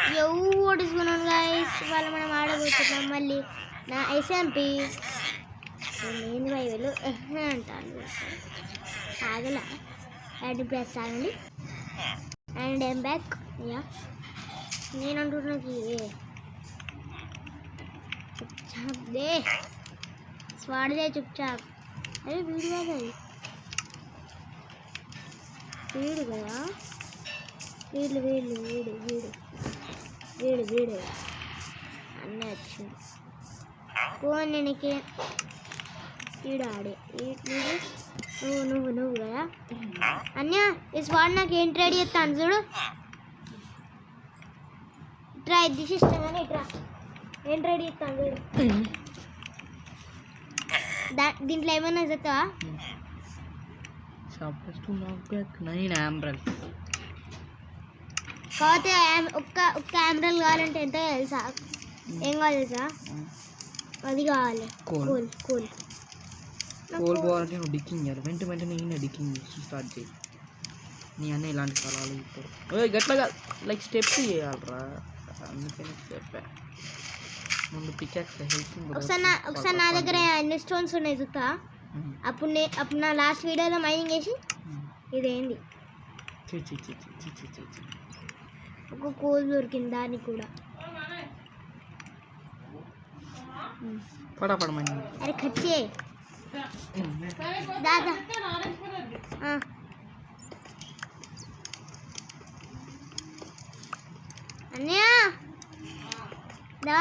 what is going on guys? వాళ్ళు మనం ఆడబోతున్నాం మళ్ళీ నా ఎస్ఎంపి నేను వైవెలు అంటాను ఆగల యాడ్ ప్రెస్ ఆగండి అండ్ ఐమ్ బ్యాక్ యా నేను అంటున్నది చుప్చాప్ దే స్వాడదే చుప్చాప్ అరే వీడు కాదు వీడు కదా వీడు వీడు వీడు వీడు వీడు వీడు అన్నీ వచ్చింది ఫోన్ నేనకి వీడు ఆడే నువ్వు నువ్వు నువ్వు కదా అన్య ఈ స్వాడ్ నాకు ఏం ట్రేడ్ చేస్తాను చూడు ట్రై ఇది సిస్టమ్ కానీ ఇట్రా ఏం ట్రేడ్ చేస్తాను చూడు దీంట్లో ఏమైనా చెప్తావా కాకపోతే ఒక్క ఆంబ్రల్ కావాలంటే ఎంత తెలుసా ఏం కావాలి తెలుసా అది కావాలి కూల్ కూల్ కూల్ పోవాలంటే నువ్వు డిక్కింగ్ చేయాలి వెంటనే నేను డిక్కింగ్ చేసి స్టార్ట్ చేయి నీ అన్న ఇలాంటి సలహాలు ఇస్తారు గట్లగా లైక్ స్టెప్స్ చేయాలరా అందుకని చెప్పా ముందు పికాక్స్ హెల్పింగ్ ఒకసారి నా దగ్గర ఎన్ని స్టోన్స్ ఉన్నాయి చూస్తా అప్పుడు నా లాస్ట్ వీడియోలో మైనింగ్ చేసి ఇదేంది ఒక కోల్ దొరికింది దానికి కూడా పడపడ మైనింగ్ అరే ఖర్చే దాదా అన్నయ్య దా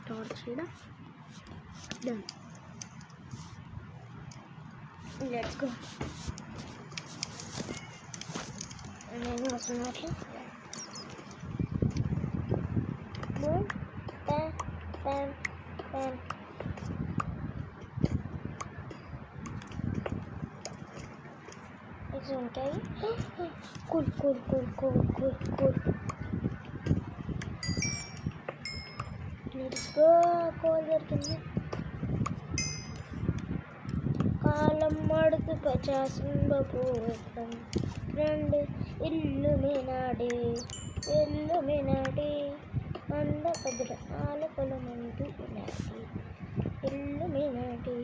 torch here. Done. Let's go. And then what's the matter? Boom. Bam. Bam. Bam. It's okay. Cool, cool, cool, cool, cool, cool. Let's go. Cool, can కాలం మడుతు పచాసింబపోతం రెండు ఇల్లుమినాడే అంద పదుల ఆలపలమంటూ నాటి ఇల్లుమినాడే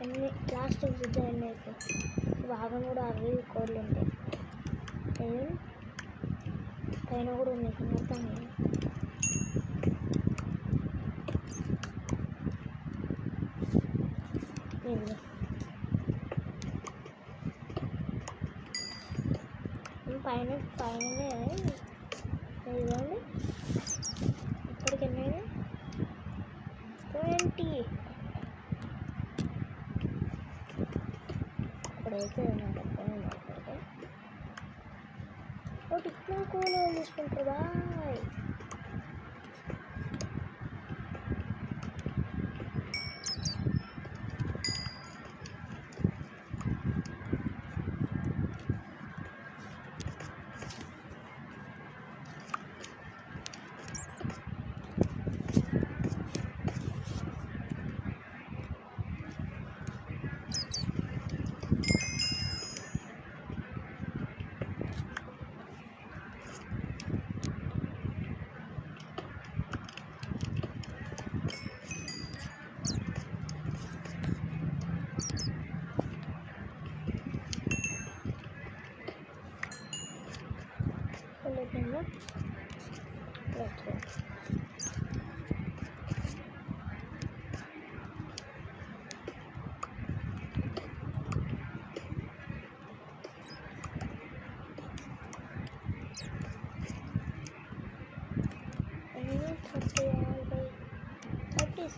అన్ని ప్లాస్టిక్ సిద్ధం అయితే భాగం కూడా 60 కోళ్ళు ఉంటాయి పైన కూడా ఉన్నాయి మొత్తం పైననే ఇదిగోండి ఇక్కడికి ఎన్ని 20 ఇక్కడైతే ఒకటి ఇట్లా కూలో తీసుకుంటారు బాయ్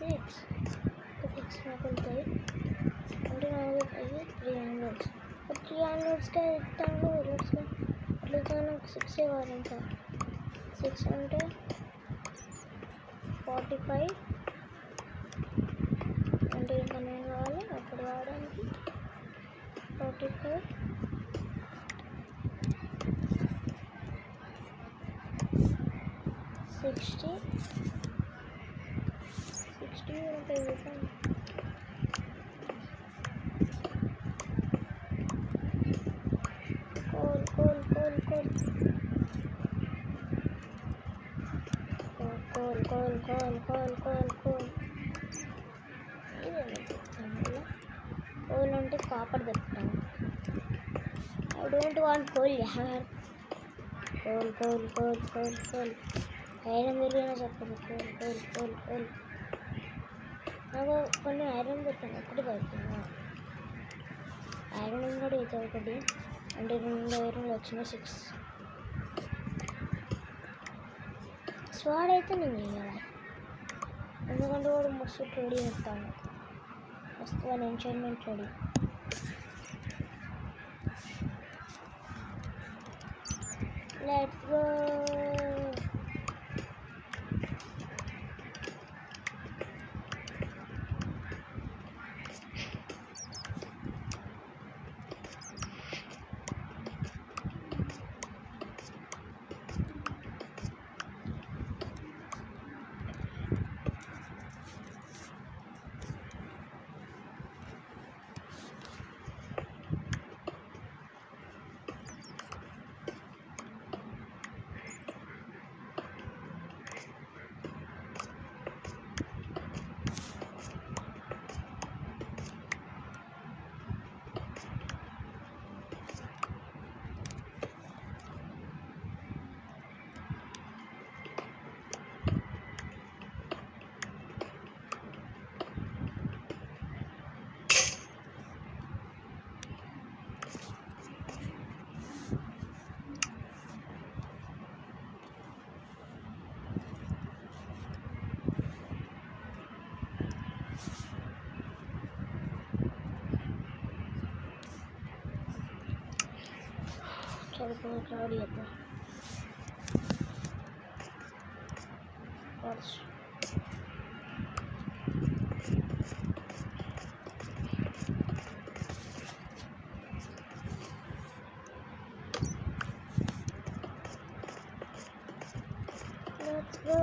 సిక్స్ నాకు ఉంటాయి అంటే నాకు అవి 300 300గా ఇస్తాను అట్లా నాకు 6 ఇవ్వాలి ఇంకా 6 అంటే 45 అంటే ఇంకా నేను కావాలి అప్పుడు వాడడానికి 45 60 60 రూపాయలు కోల్ అంటే కాపర్ దొరుకుతాను ఐ డోంట్ వాంట్ కోల్ యార్ కోల్ ఐరన్ దొరికినా చెప్పదు కోల్ నాకు కొన్ని ఐరన్ దొరికాను ఒకటి దొరికింది ఐరన్ కూడా అయితే ఒకటి అంటే 2 ఐరన్లు వచ్చిన 6 స్వాడ్ అయితే నేను చేయాలి ఎందుకంటే వాడు మస్తు రెడీ చేస్తాను మస్తు వాళ్ళ ఎంజాయ్మెంట్ రెడీ లెట్స్ గో చదువుకునే క్రౌడ్ చేద్దాం Let's go.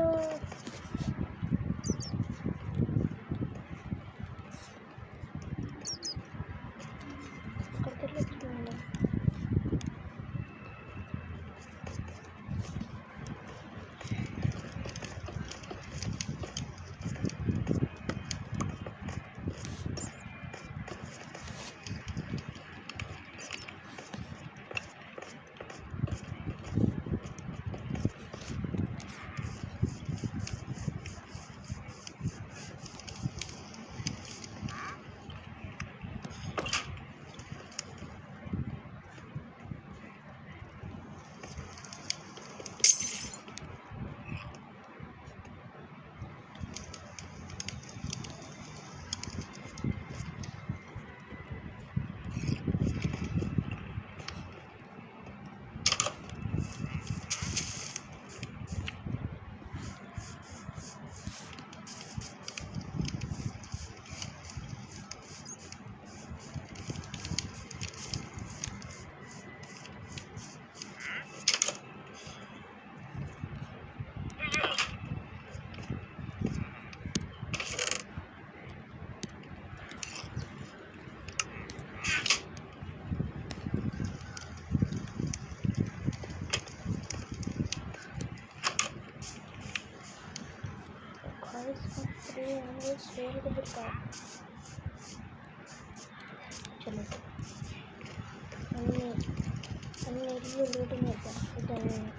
शेयर को दिखा चलो हमने ये लूट में था उधर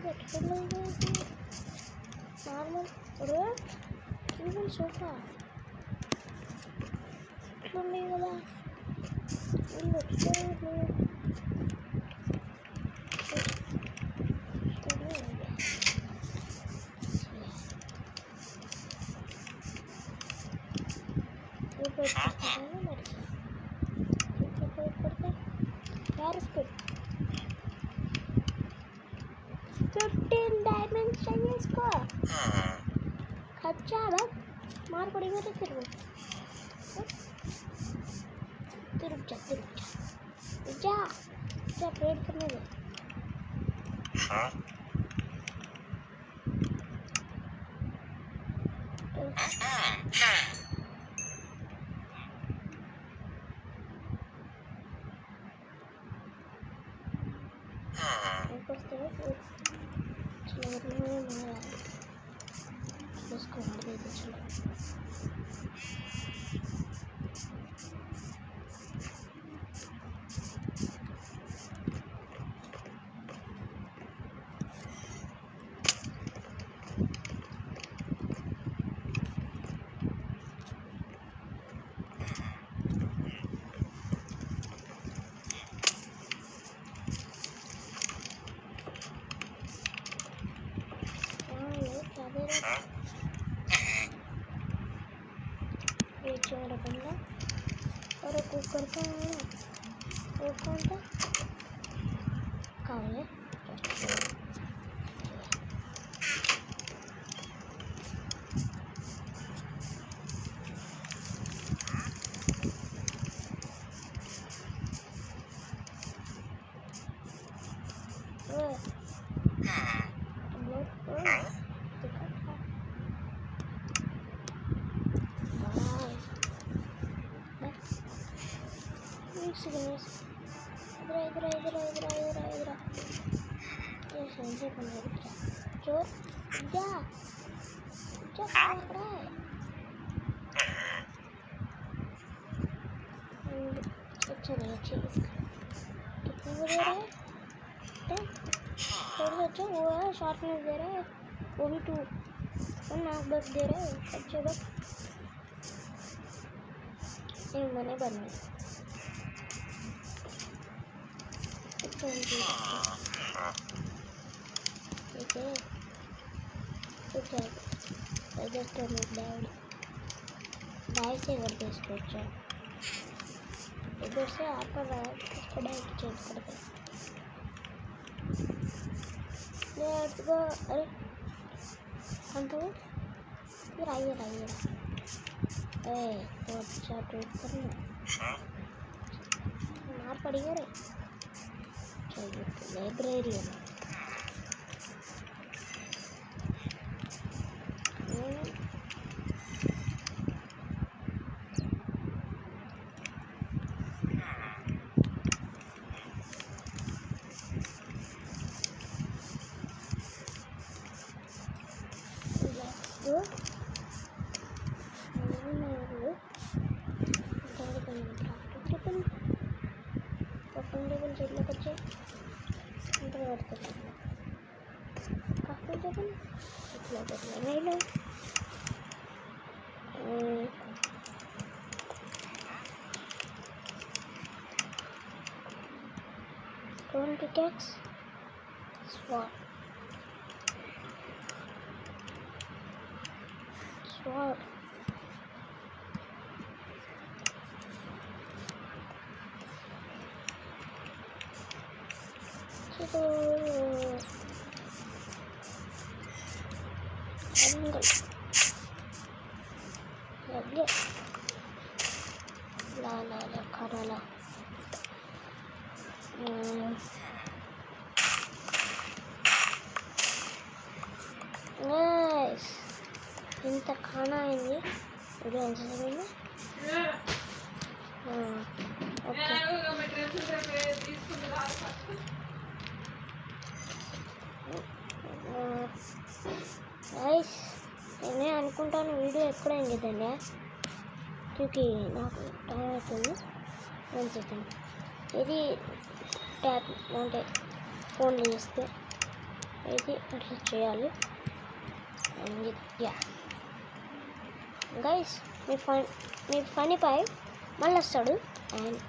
పెట్టుకోలేదు నార్మల్ సింగిల్ సోఫా ఇట్లుంది కదా ఇది పెట్టుకోలేదు Paris good. 15 diamonds चाहिए इसको. खर्चा बस मार पड़ेगा तो फिर वो. तू रुक जा. जा ट्रेड करने दे. उसको मार देते चलो चौड़ा बंदा और कुकर का है ना वो कौन था कहाँ है इधर ये संजय बन गया चोर जा मार रहा है अच्छा नहीं अच्छी कितने को दे रहा है थोड़ा अच्छा वो है शार्पनेस दे रहा है वो भी 2 और नाक बस दे रहा है अच्छे बस ये मैंने बनाया ठीक है जस्ट डाई से कर दे इसको अच्छा इधर से आपका इसको डाई चेंज कर दे लेट्स गो अरे हम तो ये आइए तो अच्छा ट्रेड करना मार पड़ेगा रे librarian Stone pickaxe, sword. Angle. Lagi. La karala. Nice. इंत खाना आएंगे मुझे आंसर देना ओके गाइस నేను అనుకుంటాను వీడియో ఎక్కడ ఎంగేదండి క్యూకి నాకు టైం అవుతుంది 1 సెకండ్ ఇది ట్యాప్ అంటే ఫోన్ చేస్తే ఇది అట్లా చేయాలి. అండ్ యా గైస్, మీ ఫనీ పై మళ్ళీ వస్తాడు. అండ్